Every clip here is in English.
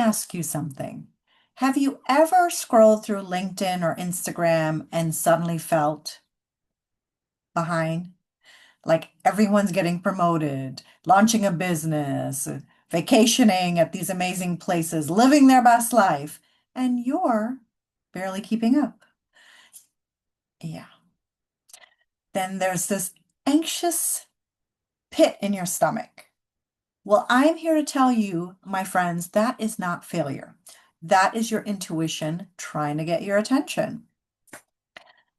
ask you something. Have you ever scrolled through LinkedIn or Instagram and suddenly felt behind? Like everyone's getting promoted, launching a business, vacationing at these amazing places, living their best life, and you're barely keeping up. Yeah. Then there's this anxious pit in your stomach. Well, I'm here to tell you, my friends, that is not failure. That is your intuition trying to get your attention.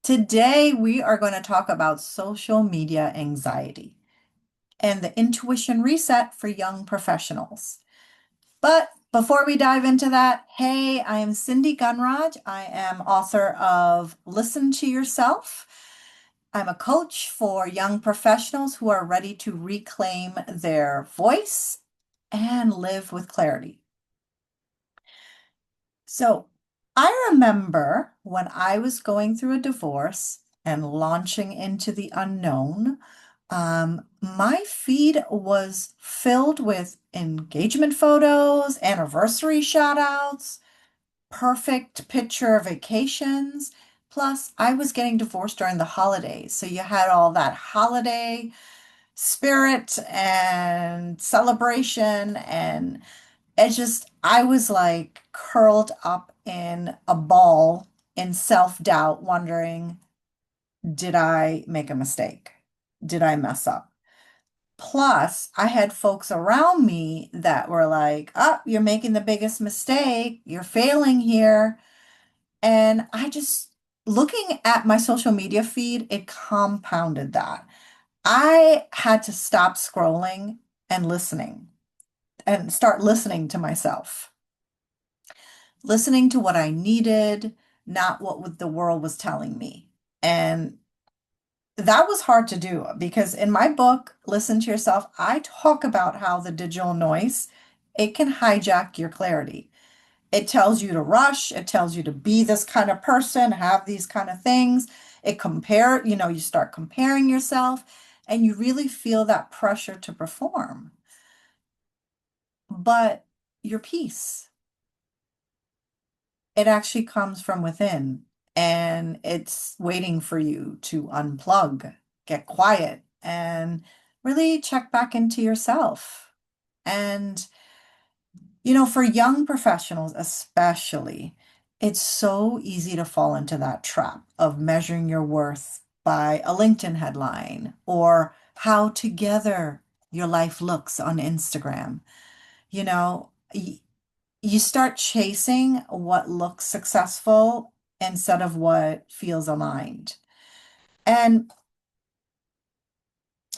Today, we are going to talk about social media anxiety and the intuition reset for young professionals. But before we dive into that, hey, I am Cindy Gunraj. I am author of Listen to Yourself. I'm a coach for young professionals who are ready to reclaim their voice and live with clarity. So I remember when I was going through a divorce and launching into the unknown, my feed was filled with engagement photos, anniversary shout outs, perfect picture vacations. Plus, I was getting divorced during the holidays. So you had all that holiday spirit and celebration. And I was like curled up in a ball in self-doubt, wondering, did I make a mistake? Did I mess up? Plus, I had folks around me that were like, oh, you're making the biggest mistake. You're failing here. And looking at my social media feed, it compounded that. I had to stop scrolling and listening and start listening to myself, listening to what I needed, not what the world was telling me. And that was hard to do because in my book, Listen to Yourself, I talk about how the digital noise, it can hijack your clarity. It tells you to rush, it tells you to be this kind of person, have these kind of things. You start comparing yourself and you really feel that pressure to perform. But your peace, it actually comes from within and it's waiting for you to unplug, get quiet, and really check back into yourself. And, for young professionals especially, it's so easy to fall into that trap of measuring your worth by a LinkedIn headline or how together your life looks on Instagram. You know, you start chasing what looks successful instead of what feels aligned. And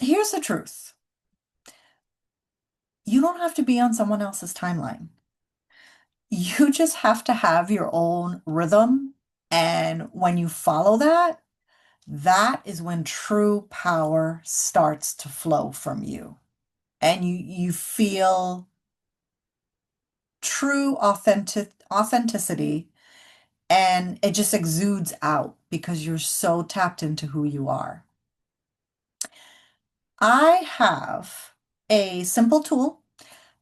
here's the truth. You don't have to be on someone else's timeline. You just have to have your own rhythm. And when you follow that, that is when true power starts to flow from you. And you feel true authenticity and it just exudes out because you're so tapped into who you are. I have a simple tool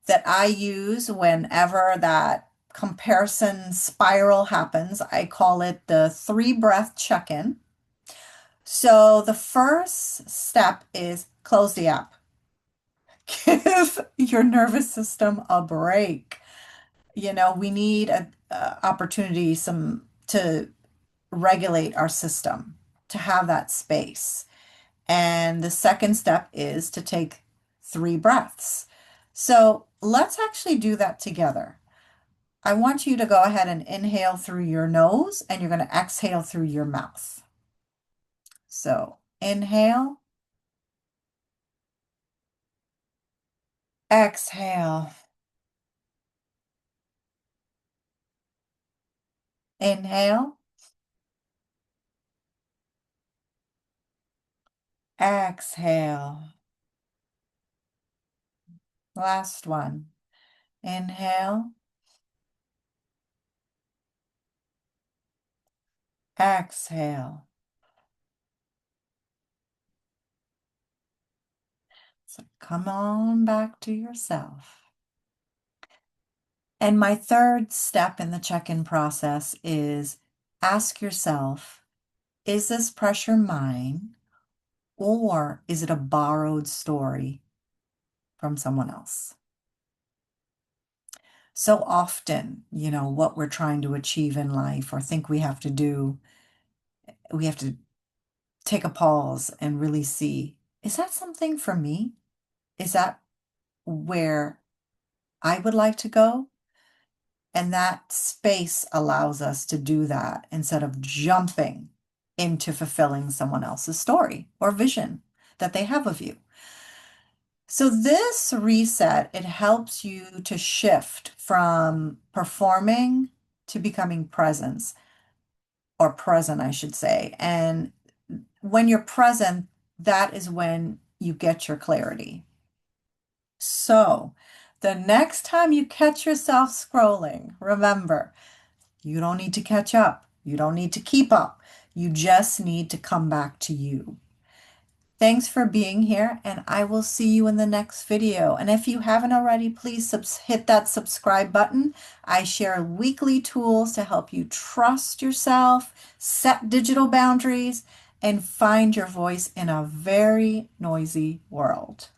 that I use whenever that comparison spiral happens. I call it the 3 breath check-in. So the first step is close the app. Give your nervous system a break. We need a opportunity to regulate our system, to have that space. And the second step is to take 3 breaths. So let's actually do that together. I want you to go ahead and inhale through your nose and you're going to exhale through your mouth. So inhale, exhale, inhale, exhale. Last one. Inhale, exhale. So come on back to yourself. And my third step in the check-in process is ask yourself, is this pressure mine or is it a borrowed story from someone else? So often, what we're trying to achieve in life or think we have to do, we have to take a pause and really see, is that something for me? Is that where I would like to go? And that space allows us to do that instead of jumping into fulfilling someone else's story or vision that they have of you. So this reset, it helps you to shift from performing to becoming presence or present, I should say. And when you're present, that is when you get your clarity. So the next time you catch yourself scrolling, remember, you don't need to catch up. You don't need to keep up. You just need to come back to you. Thanks for being here, and I will see you in the next video. And if you haven't already, please hit that subscribe button. I share weekly tools to help you trust yourself, set digital boundaries, and find your voice in a very noisy world.